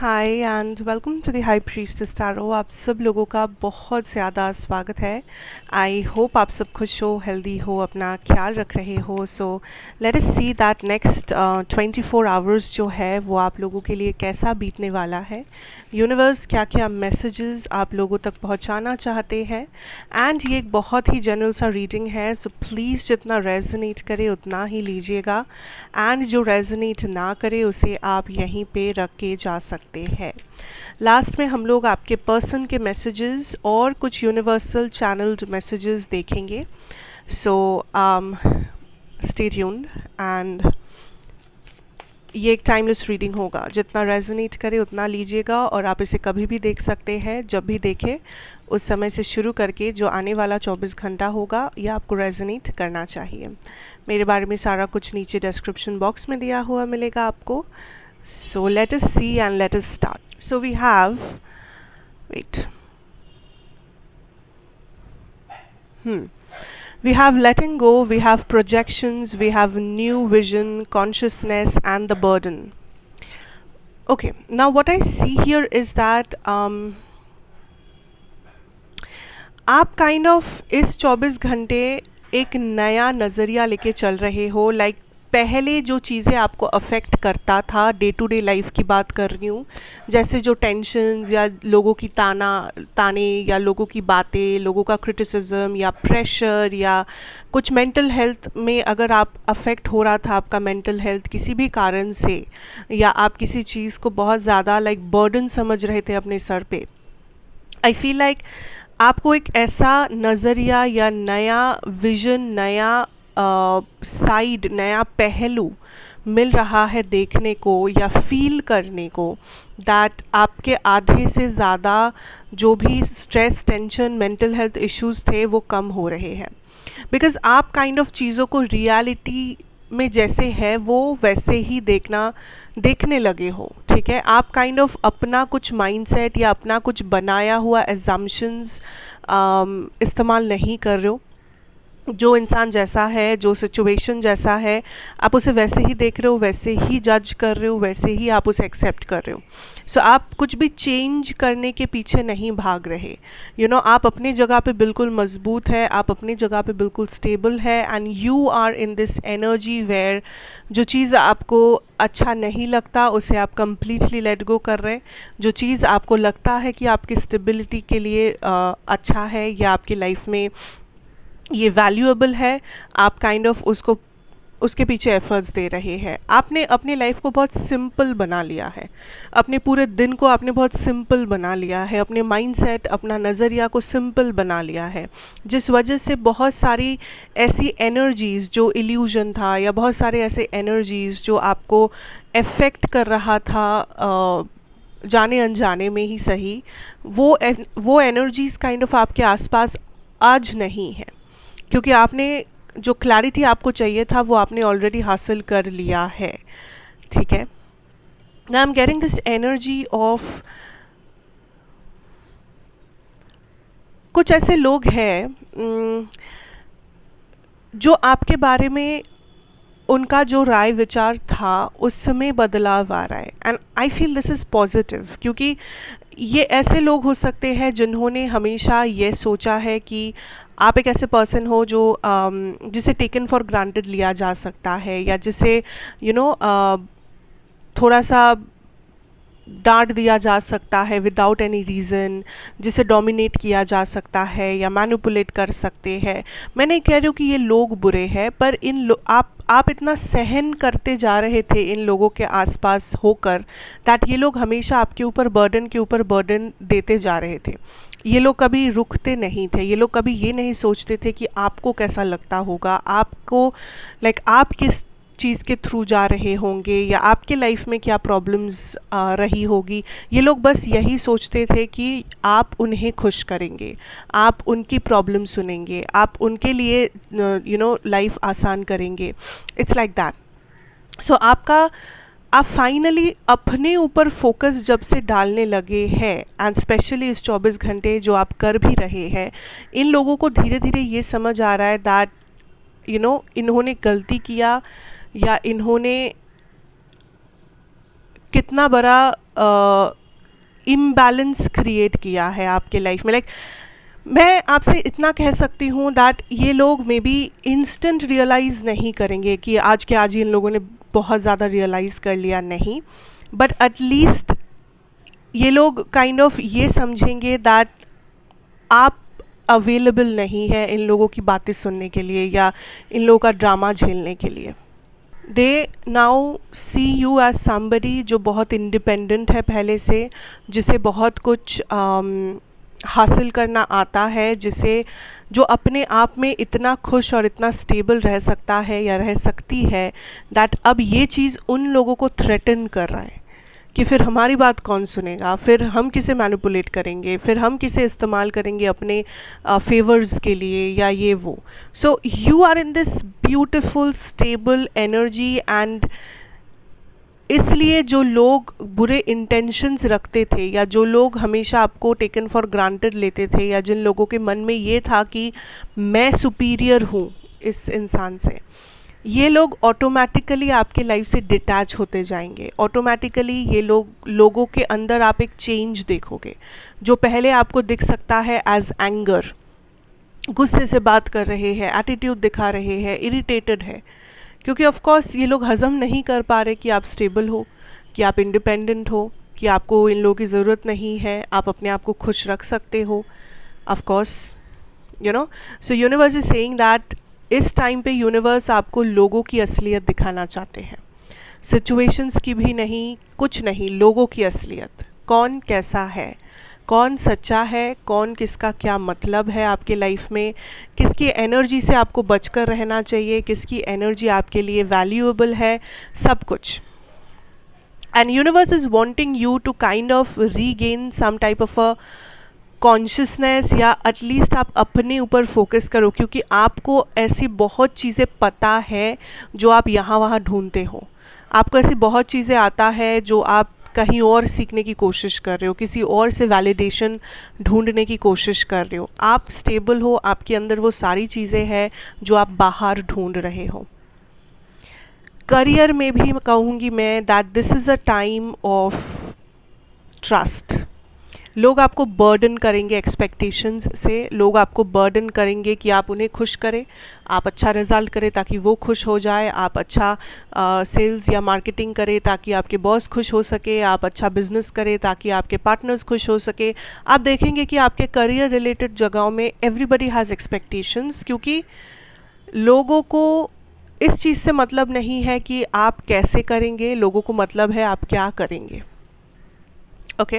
Hi and welcome to the high priestess tarot. आप सब लोगों का बहुत ज़्यादा स्वागत है। आई होप आप सब खुश हो, हेल्दी हो, अपना ख्याल रख रहे हो। सो let us see that next 24 hours जो है वो आप लोगों के लिए कैसा बीतने वाला है। यूनिवर्स क्या क्या मैसेजेस आप लोगों तक पहुंचाना चाहते हैं। एंड ये एक बहुत ही जनरल सा रीडिंग है, सो प्लीज़ जितना रेजोनेट करे उतना ही लीजिएगा एंड जो रेजोनेट ना करे उसे आप यहीं पे रख के जा सकते हैं। लास्ट में हम लोग आपके पर्सन के मैसेजेस और कुछ यूनिवर्सल चैनल्ड मैसेजेस देखेंगे। सो स्टे ट्यून्ड एंड ये एक टाइमलेस रीडिंग होगा, जितना रेजोनेट करे उतना लीजिएगा और आप इसे कभी भी देख सकते हैं। जब भी देखें उस समय से शुरू करके जो आने वाला 24 घंटा होगा ये आपको रेजोनेट करना चाहिए। मेरे बारे में सारा कुछ नीचे डिस्क्रिप्शन बॉक्स में दिया हुआ मिलेगा आपको। So let us see and let us start. So we have we have letting go, we have projections, we have new vision, consciousness and the burden. Okay, now what I see here is that आप kind of इस 24 घंटे एक नया नज़रिया लेके चल रहे हो। लाइक पहले जो चीज़ें आपको अफेक्ट करता था, डे टू डे लाइफ की बात कर रही हूँ, जैसे जो टेंशन्स या लोगों की ताने या लोगों की बातें, लोगों का क्रिटिसिज्म या प्रेशर या कुछ मेंटल हेल्थ में अगर आप अफेक्ट हो रहा था आपका मेंटल हेल्थ किसी भी कारण से, या आप किसी चीज़ को बहुत ज़्यादा लाइक बर्डन समझ रहे थे अपने सर पे, आई फील लाइक आपको एक ऐसा नज़रिया या नया विजन, नया साइड, नया पहलू मिल रहा है देखने को या फील करने को, दैट आपके आधे से ज़्यादा जो भी stress, tension, mental health issues थे वो कम हो रहे हैं। बिकॉज़ आप काइंड ऑफ चीज़ों को रियलिटी में जैसे है वो वैसे ही देखने लगे हो। ठीक है, आप काइंड ऑफ अपना कुछ माइंडसेट या अपना कुछ बनाया हुआ एजम्पशंस इस्तेमाल नहीं कर रहे हो। जो इंसान जैसा है, जो सिचुएशन जैसा है, आप उसे वैसे ही देख रहे हो, वैसे ही जज कर रहे हो, वैसे ही आप उसे एक्सेप्ट कर रहे हो। सो आप कुछ भी चेंज करने के पीछे नहीं भाग रहे। आप अपनी जगह पे बिल्कुल मजबूत है, आप अपनी जगह पे बिल्कुल स्टेबल है and you are in this energy where जो चीज़ आपको अच्छा नहीं लगता उसे आप कम्प्लीटली लेट गो कर रहे हैं। जो चीज़ आपको लगता है कि आपकी स्टेबिलिटी के लिए अच्छा है या आपकी लाइफ में ये वैल्यूएबल है, आप काइंड ऑफ उसके पीछे एफर्ट्स दे रहे हैं। आपने अपनी लाइफ को बहुत सिंपल बना लिया है, अपने पूरे दिन को आपने बहुत सिंपल बना लिया है, अपने माइंडसेट, अपना नज़रिया को सिंपल बना लिया है, जिस वजह से बहुत सारी ऐसी एनर्जीज़ जो इल्यूजन था या बहुत सारे ऐसे एनर्जीज़ जो आपको अफेक्ट कर रहा था जाने अनजाने में ही सही, वो एनर्जीज़ काइंड ऑफ आपके आसपास आज नहीं है, क्योंकि आपने जो क्लैरिटी आपको चाहिए था वो आपने ऑलरेडी हासिल कर लिया है। ठीक है, now I am getting this energy of कुछ ऐसे लोग हैं जो आपके बारे में उनका जो राय विचार था उसमें बदलाव आ रहा है and I feel this is positive, क्योंकि ये ऐसे लोग हो सकते हैं जिन्होंने हमेशा ये सोचा है कि आप एक ऐसे पर्सन हो जो जिसे टेकन फॉर ग्रांटेड लिया जा सकता है, या जिसे थोड़ा सा डांट दिया जा सकता है विदाउट एनी रीज़न, जिसे डोमिनेट किया जा सकता है या मैनिपुलेट कर सकते हैं। मैं नहीं कह रही हूँ कि ये लोग बुरे हैं, पर आप इतना सहन करते जा रहे थे इन लोगों के आसपास होकर, दैट ये लोग हमेशा आपके ऊपर बर्डन के ऊपर बर्डन देते जा रहे थे। ये लोग कभी रुकते नहीं थे, ये लोग कभी ये नहीं सोचते थे कि आपको कैसा लगता होगा, आपको आप किस चीज़ के थ्रू जा रहे होंगे या आपके लाइफ में क्या प्रॉब्लम्स रही होगी। ये लोग बस यही सोचते थे कि आप उन्हें खुश करेंगे, आप उनकी प्रॉब्लम सुनेंगे, आप उनके लिए लाइफ आसान करेंगे। It's like that. सो आप फाइनली अपने ऊपर फोकस जब से डालने लगे हैं, एंड स्पेशली इस 24 घंटे जो आप कर भी रहे हैं, इन लोगों को धीरे धीरे ये समझ आ रहा है दैट इन्होंने गलती किया या इन्होंने कितना बड़ा इम्बैलेंस क्रिएट किया है आपके लाइफ में। लाइक मैं आपसे इतना कह सकती हूँ दैट ये लोग मे बी इंस्टेंट रियलाइज़ नहीं करेंगे कि आज के आज ही इन लोगों ने बहुत ज़्यादा रियलाइज़ कर लिया, नहीं, बट एटलीस्ट ये लोग काइंड ऑफ ये समझेंगे दैट आप अवेलेबल नहीं है इन लोगों की बातें सुनने के लिए या इन लोगों का ड्रामा झेलने के लिए। They now see you as somebody जो बहुत इंडिपेंडेंट है पहले से, जिसे बहुत कुछ हासिल करना आता है, जिसे जो अपने आप में इतना खुश और इतना स्टेबल रह सकता है या रह सकती है, दैट अब ये चीज़ उन लोगों को थ्रेटन कर रहा है कि फिर हमारी बात कौन सुनेगा, फिर हम किसे मैनिपुलेट करेंगे, फिर हम किसे इस्तेमाल करेंगे अपने फेवर्स के लिए या ये वो। So you are in this beautiful stable energy, and इसलिए जो लोग बुरे इंटेंशंस रखते थे या जो लोग हमेशा आपको टेकन फॉर ग्रांटेड लेते थे या जिन लोगों के मन में ये था कि मैं सुपीरियर हूँ इस इंसान से, ये लोग ऑटोमेटिकली आपके लाइफ से डिटैच होते जाएंगे। ऑटोमेटिकली ये लोगों के अंदर आप एक चेंज देखोगे। जो पहले आपको दिख सकता है एज एंगर, गुस्से से बात कर रहे हैं, एटीट्यूड दिखा रहे हैं, इरिटेटेड है, क्योंकि ऑफ कोर्स ये लोग हज़म नहीं कर पा रहे कि आप स्टेबल हो, कि आप इंडिपेंडेंट हो, कि आपको इन लोगों की ज़रूरत नहीं है, आप अपने आप को खुश रख सकते हो। Of course you know, so universe is saying that इस टाइम पे यूनिवर्स आपको लोगों की असलियत दिखाना चाहते हैं, सिचुएशंस की भी नहीं, कुछ नहीं, लोगों की असलियत। कौन कैसा है, कौन सच्चा है, कौन किसका क्या मतलब है आपके लाइफ में, किसकी एनर्जी से आपको बचकर रहना चाहिए, किसकी एनर्जी आपके लिए वैल्यूएबल है, सब कुछ। And universe is wanting you to kind of regain some type of a consciousness, या एटलीस्ट आप अपने ऊपर फोकस करो, क्योंकि आपको ऐसी बहुत चीज़ें पता है जो आप यहाँ वहाँ ढूंढते हो। आपको ऐसी बहुत चीज़ें आता है जो आप कहीं और सीखने की कोशिश कर रहे हो, किसी और से वैलिडेशन ढूंढने की कोशिश कर रहे हो। आप स्टेबल हो, आपके अंदर वो सारी चीज़ें हैं जो आप बाहर ढूंढ रहे हो। करियर में भी कहूँगी मैं that this is a time of trust. लोग आपको बर्डन करेंगे एक्सपेक्टेशंस से, लोग आपको बर्डन करेंगे कि आप उन्हें खुश करें, आप अच्छा रिजल्ट करें ताकि वो खुश हो जाए, आप अच्छा सेल्स या मार्केटिंग करें ताकि आपके बॉस खुश हो सके, आप अच्छा बिजनेस करें ताकि आपके पार्टनर्स खुश हो सके। आप देखेंगे कि आपके करियर रिलेटेड जगहों में एवरीबडी हैज़ एक्सपेक्टेशंस, क्योंकि लोगों को इस चीज़ से मतलब नहीं है कि आप कैसे करेंगे, लोगों को मतलब है आप क्या करेंगे। Okay,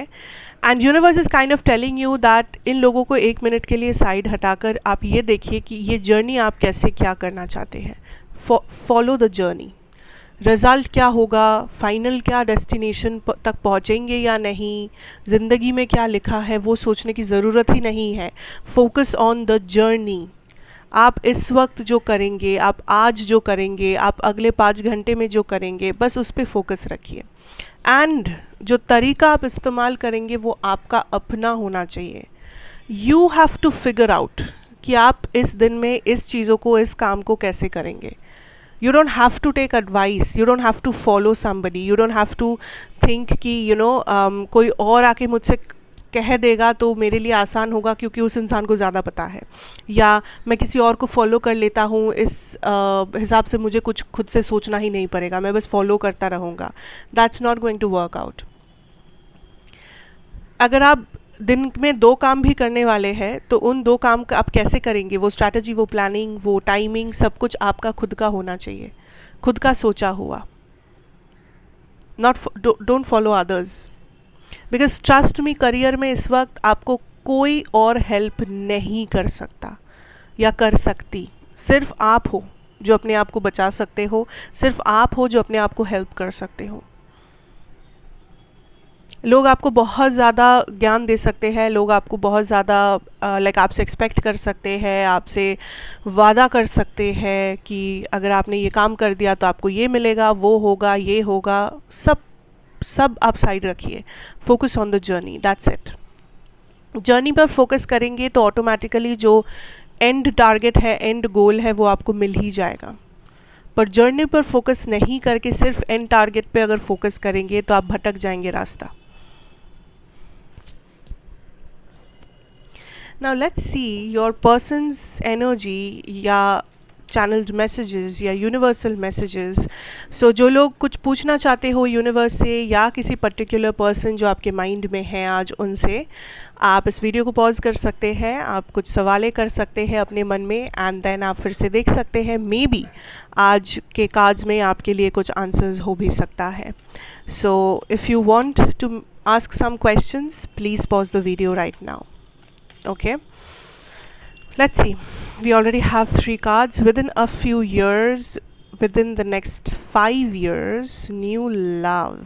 and universe is kind of telling you that in लोगों को एक मिनट के लिए साइड हटाकर आप ये देखिए कि ये जर्नी आप कैसे क्या करना चाहते हैं। Follow the journey. रिज़ल्ट क्या होगा, फाइनल क्या डेस्टिनेशन तक पहुँचेंगे या नहीं, ज़िंदगी में क्या लिखा है वो सोचने की ज़रूरत ही नहीं है। Focus on the journey. आप इस वक्त जो करेंगे, आप आज जो करेंगे, आप अगले 5 घंटे में जो करेंगे, बस उस पर फोकस रखिए। एंड जो तरीका आप इस्तेमाल करेंगे वो आपका अपना होना चाहिए। You have to figure out कि आप इस दिन में इस चीज़ों को, इस काम को कैसे करेंगे। You don't have to take advice, you don't have to follow somebody, you don't have to think कि कोई और आके मुझसे कह देगा तो मेरे लिए आसान होगा क्योंकि उस इंसान को ज़्यादा पता है, या मैं किसी और को फॉलो कर लेता हूँ, इस हिसाब से मुझे कुछ खुद से सोचना ही नहीं पड़ेगा, मैं बस फॉलो करता रहूँगा। That's not going to work out. अगर आप दिन में 2 काम भी करने वाले हैं तो उन 2 काम का आप कैसे करेंगे, वो स्ट्रैटेजी, वो प्लानिंग, वो टाइमिंग, सब कुछ आपका खुद का होना चाहिए, खुद का सोचा हुआ। Don't follow others, because trust me, career में इस वक्त आपको कोई और हेल्प नहीं कर सकता या कर सकती। सिर्फ आप हो जो अपने आप को बचा सकते हो, सिर्फ आप हो जो अपने आप को हेल्प कर सकते हो। लोग आपको बहुत ज़्यादा ज्ञान दे सकते हैं, लोग आपको बहुत ज़्यादा आपसे एक्सपेक्ट कर सकते हैं, आपसे वादा कर सकते हैं कि अगर आपने ये काम कर दिया तो आपको ये मिलेगा, वो होगा, ये होगा। सब आप साइड रखिए, focus on the journey, that's it. Journey पर फोकस करेंगे तो ऑटोमेटिकली जो एंड टारगेट है, एंड गोल है, वो आपको मिल ही जाएगा। पर जर्नी पर फोकस नहीं करके सिर्फ एंड टारगेट पे अगर फोकस करेंगे तो आप भटक जाएंगे रास्ता। Now let's see your persons energy या चैनल्ड मैसेजेस या यूनिवर्सल मैसेजेस। सो जो लोग कुछ पूछना चाहते हो यूनिवर्स से या किसी पर्टिकुलर पर्सन जो आपके माइंड में है आज, उनसे आप इस वीडियो को पॉज कर सकते हैं, आप कुछ सवालें कर सकते हैं अपने मन में, एंड देन आप फिर से देख सकते हैं। मे बी आज के कार्ड्स में आपके लिए कुछ आंसर्स हो भी सकता है। So if you want to ask some questions, please pause the video right now. Okay, let's see. We already have 3 cards. Within a few years, within the next 5 years, new love.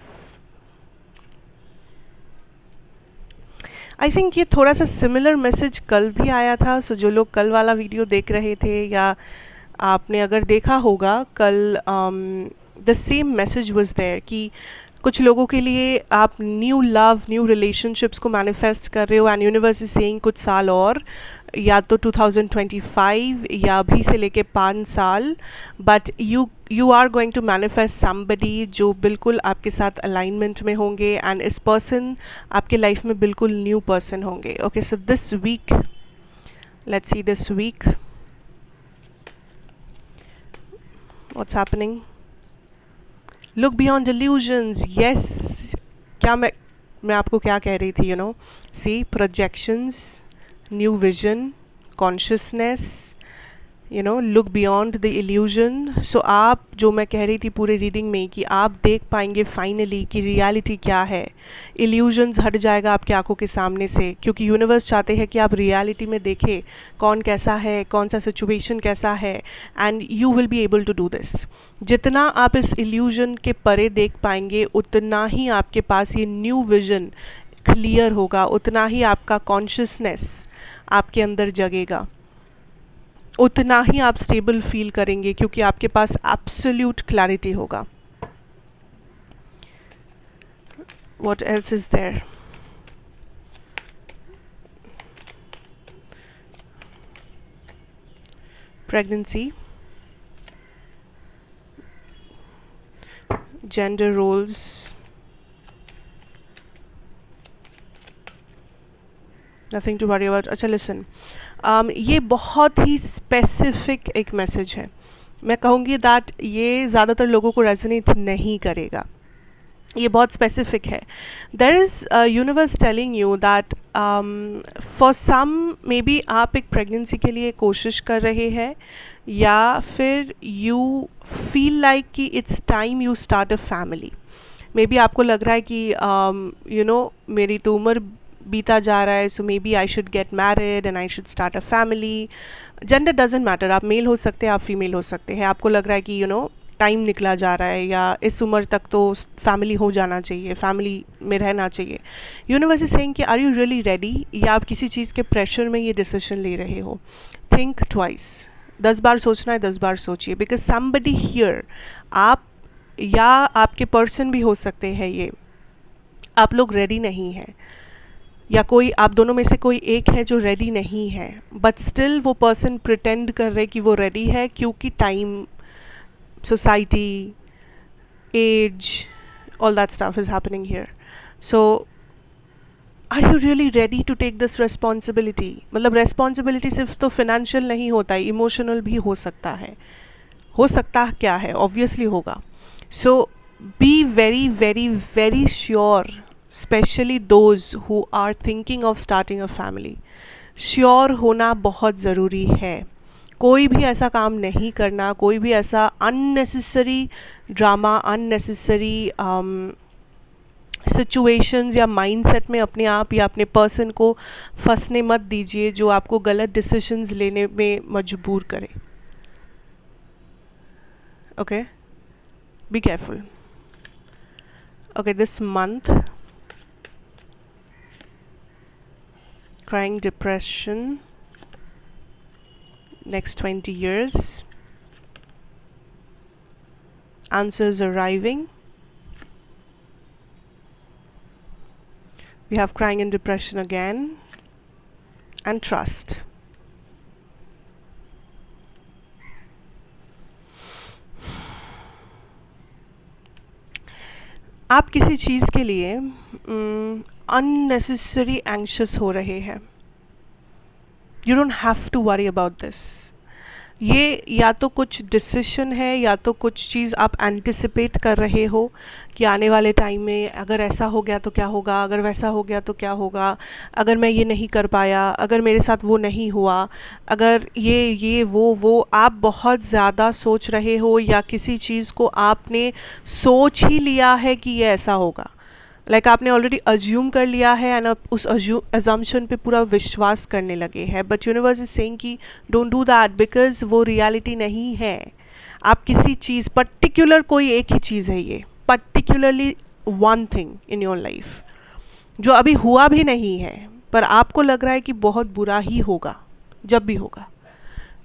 I think ये थोड़ा सा similar message कल भी आया था। सो जो लोग कल वाला वीडियो देख रहे थे या आपने अगर देखा होगा कल, the same message was there कि कुछ लोगों के लिए आप न्यू लव, न्यू रिलेशनशिप्स को मैनिफेस्ट कर रहे हो, एंड यूनिवर्स इज सेइंग कुछ साल और, या तो 2025 या अभी से लेके 5 साल, but you are going to manifest somebody जो बिल्कुल आपके साथ अलाइनमेंट में होंगे, एंड इस पर्सन आपके लाइफ में बिल्कुल न्यू पर्सन होंगे। Okay, so this week, let's see this week what's happening. Look beyond delusions, yes. क्या मैं आपको क्या कह रही थी, see projections, new vision, consciousness, look beyond the illusion. So आप, जो मैं कह रही थी पूरे रीडिंग में, कि आप देख पाएंगे फाइनली कि रियलिटी क्या है। इल्यूजन्स हट जाएगा आपकी आंखों के सामने से, क्योंकि यूनिवर्स चाहते हैं कि आप रियलिटी में देखें कौन कैसा है, कौन सा सिचुएशन कैसा है, and you will be able to do this. जितना आप इस इल्यूजन के परे देख पाएंगे, उतना ही आपके पास ये न्यू विजन क्लियर होगा, उतना ही आपका कॉन्शियसनेस आपके अंदर जगेगा, उतना ही आप स्टेबल फील करेंगे, क्योंकि आपके पास एब्सोल्यूट क्लैरिटी होगा। What else is there? Pregnancy, gender roles, nothing to worry about. अच्छा लिसन, ये बहुत ही स्पेसिफिक एक मैसेज है। मैं कहूँगी दैट ये ज़्यादातर लोगों को रेजोनेट नहीं करेगा, ये बहुत स्पेसिफिक है। There is universe telling you that for some maybe आप एक प्रेगनेंसी के लिए कोशिश कर रहे हैं, या फिर यू फील लाइक कि it's time you start a family. May be आपको लग रहा है कि मेरी तो उम्र बीता जा रहा है, so maybe I should get married and I should start a family. Gender doesn't matter, आप मेल हो सकते हैं, आप फीमेल हो सकते हैं। आपको लग रहा है कि टाइम निकला जा रहा है, या इस उम्र तक तो फैमिली हो जाना चाहिए, फैमिली में रहना चाहिए। यूनिवर्स इज सेइंग कि आर यू रियली रेडी, या आप किसी चीज़ के प्रेशर में ये डिसीजन ले रहे हो। थिंक ट्वाइस, 10 बार सोचना है, 10 बार सोचिए, बिकॉज समबडी हियर, आप या आपके पर्सन भी हो सकते हैं, ये आप लोग रेडी नहीं हैं, या कोई आप दोनों में से कोई एक है जो रेडी नहीं है, बट स्टिल वो पर्सन प्रिटेंड कर रहे कि वो रेडी है, क्योंकि time, society, age, all that stuff is happening here. So are you really ready to take this responsibility? मतलब रेस्पॉन्सिबिलिटी सिर्फ तो फिनेंशियल नहीं होता है, इमोशनल भी हो सकता है। हो सकता क्या है, ऑब्वियसली होगा। So be very very very sure, especially those who are thinking of starting a family, sure होना बहुत ज़रूरी है। कोई भी ऐसा काम नहीं करना, कोई भी ऐसा अननेसेसरी ड्रामा, अननेसेसरी सिचुएशंस या माइंडसेट में अपने आप या अपने पर्सन को फंसने मत दीजिए, जो आपको गलत डिसीजंस लेने में मजबूर करे। Okay, be careful. Okay, this month crying depression, next 20 years, answers arriving. We have crying and depression again, and trust. आप किसी चीज़ के लिए अननेसेसरी एंग्शियस हो रहे हैं. You don't have to worry about this. ये या तो कुछ डिसीशन है या तो कुछ चीज़ आप एंटिसिपेट कर रहे हो कि आने वाले टाइम में अगर ऐसा हो गया तो क्या होगा, अगर वैसा हो गया तो क्या होगा, अगर मैं ये नहीं कर पाया, अगर मेरे साथ वो नहीं हुआ, अगर ये वो आप बहुत ज़्यादा सोच रहे हो या किसी चीज़ को आपने सोच ही लिया है कि ये ऐसा होगा. आपने ऑलरेडी अज्यूम कर लिया है एंड आप उस अजम्पशन पे पूरा विश्वास करने लगे हैं. बट यूनिवर्स इज सेइंग कि डोंट डू दैट, बिकॉज वो रियलिटी नहीं है. आप किसी चीज़ पर्टिकुलर, कोई एक ही चीज़ है ये, particularly one thing in your life जो अभी हुआ भी नहीं है पर आपको लग रहा है कि बहुत बुरा ही होगा जब भी होगा,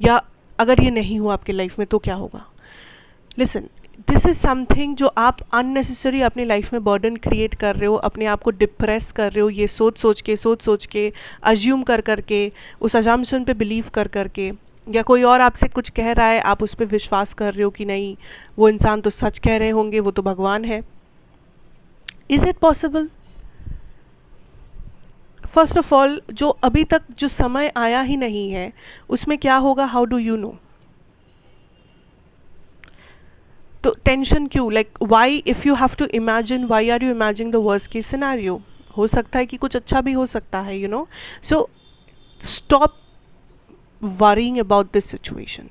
या अगर ये नहीं हुआ आपके लाइफ में तो क्या होगा. लिसन, दिस इज़ समथिंग जो आप अननेसेसरी अपनी लाइफ में बर्डन क्रिएट कर रहे हो, अपने आप को डिप्रेस कर रहे हो, ये सोच सोच के अज्यूम कर करके, उस अजम्पशन पे बिलीव कर करके, या कोई और आपसे कुछ कह रहा है आप उस पर विश्वास कर रहे हो कि नहीं वो इंसान तो सच कह रहे होंगे, वो तो भगवान है. Is it possible? First of all, जो अभी तक जो समय आया ही नहीं है उसमें क्या होगा, हाउ डू यू नो? तो टेंशन क्यों? Why, if you have to imagine, why are you imagining the worst case scenario? हो सकता है कि कुछ अच्छा भी हो सकता है, you know. So stop worrying about this situation.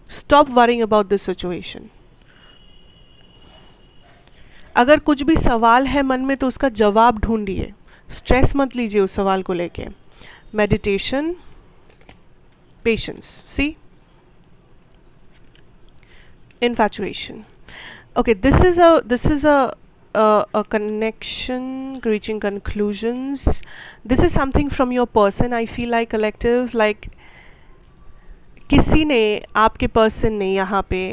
Stop worrying about this situation. अगर कुछ भी सवाल है मन में तो उसका जवाब ढूंढिए. स्ट्रेस मत लीजिए उस सवाल को लेके. Meditation, patience. See, infatuation. Okay, this is a connection reaching conclusions. This is something from your person. I feel like collective, like किसी ने, आपके पर्सन ने यहाँ पे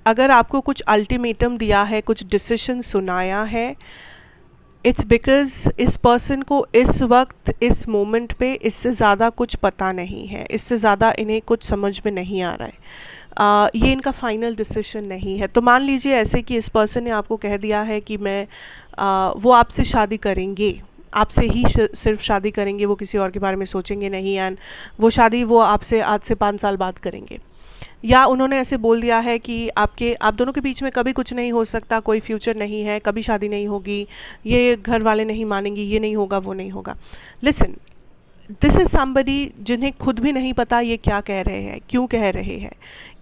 अगर आपको कुछ अल्टीमेटम दिया है, कुछ डिसीजन सुनाया है, इट्स बिकॉज इस पर्सन को इस वक्त इस मोमेंट पे इससे ज़्यादा कुछ पता नहीं है, इससे ज़्यादा इन्हें कुछ समझ में नहीं आ रहा है. ये इनका फाइनल डिसीजन नहीं है. तो मान लीजिए ऐसे कि इस पर्सन ने आपको कह दिया है कि वो आपसे शादी करेंगे, आपसे ही सिर्फ शादी करेंगे, वो किसी और के बारे में सोचेंगे नहीं, एंड वो शादी वो आपसे आज से 5 साल बाद करेंगे. या उन्होंने ऐसे बोल दिया है कि आप दोनों के बीच में कभी कुछ नहीं हो सकता, कोई फ्यूचर नहीं है, कभी शादी नहीं होगी, ये घर वाले नहीं मानेंगे, ये नहीं होगा, वो नहीं होगा. लिसन, दिस इज़ समबडी जिन्हें खुद भी नहीं पता ये क्या कह रहे हैं, क्यों कह रहे हैं.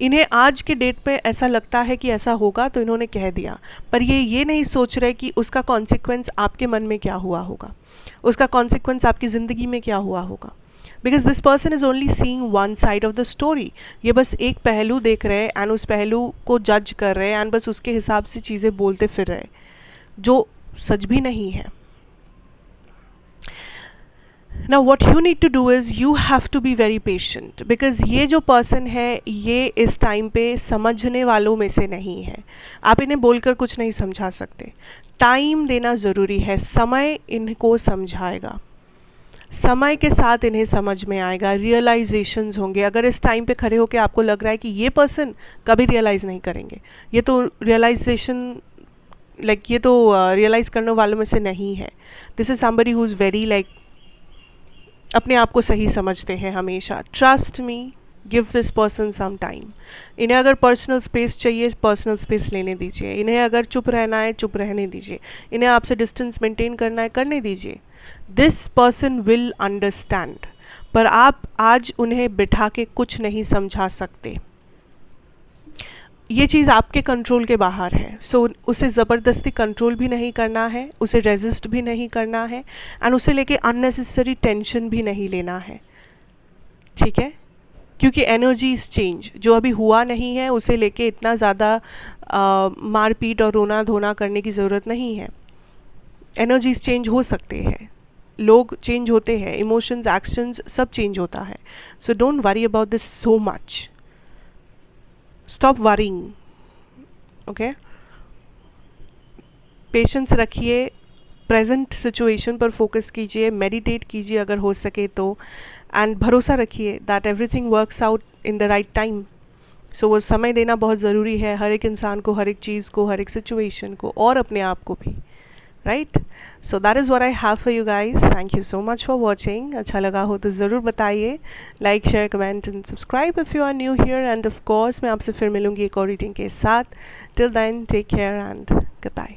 इन्हें आज के डेट पे ऐसा लगता है कि ऐसा होगा तो इन्होंने कह दिया, पर ये नहीं सोच रहे कि उसका कॉन्सिक्वेंस आपके मन में क्या हुआ होगा, उसका कॉन्सिक्वेंस आपकी ज़िंदगी में क्या हुआ होगा. Because this person is only seeing one side of the story. ये बस एक पहलू देख रहे हैं एंड उस पहलू को जज कर रहे हैं एंड बस उसके हिसाब से चीज़ें बोलते फिर रहे, जो सच भी नहीं है. Now what you need to do is you have to be very patient, because ये जो पर्सन है ये इस टाइम पे समझने वालों में से नहीं है. आप इन्हें बोलकर कुछ नहीं समझा सकते. टाइम देना ज़रूरी है. समय इनको समझाएगा, समय के साथ इन्हें समझ में आएगा, रियलाइजेशंस होंगे. अगर इस टाइम पे खड़े होकर आपको लग रहा है कि ये पर्सन कभी रियलाइज़ नहीं करेंगे, ये तो रियलाइजेशन ये तो रियलाइज़ करने वालों में से नहीं है. This is somebody who is very अपने आप को सही समझते हैं हमेशा. Trust me, give this person some time. इन्हें अगर पर्सनल स्पेस चाहिए, पर्सनल स्पेस लेने दीजिए. इन्हें अगर चुप रहना है, चुप रहने दीजिए. इन्हें आपसे डिस्टेंस मेंटेन करना है, करने दीजिए. This person will understand. पर आप आज उन्हें बिठा के कुछ नहीं समझा सकते. ये चीज़ आपके कंट्रोल के बाहर है. सो उसे ज़बरदस्ती कंट्रोल भी नहीं करना है, उसे रेजिस्ट भी नहीं करना है, एंड उसे लेके अननेसेसरी टेंशन भी नहीं लेना है. ठीक है? क्योंकि एनर्जी इज़ चेंज. जो अभी हुआ नहीं है उसे लेके इतना ज़्यादा मारपीट और रोना धोना करने की ज़रूरत नहीं है. एनर्जीज चेंज हो सकते हैं, लोग चेंज होते हैं, इमोशंस, एक्शंस सब चेंज होता है. So don't worry about this so much. Stop worrying. Okay, patience रखिए, प्रेजेंट सिचुएशन पर फोकस कीजिए, मेडिटेट कीजिए अगर हो सके तो, एंड भरोसा रखिए that everything works out in the right time. So वो समय देना बहुत ज़रूरी है हर एक इंसान को, हर एक चीज़ को, हर एक सिचुएशन को, और अपने आप को भी, right? So that is what I have for you guys. Thank you so much for watching. अच्छा लगा हो तो ज़रूर बताइए, like share comment and subscribe if you are new here. End of course मैं आपसे फिर मिलूंगी एक और रीडिंग के साथ। Till then take care and good bye.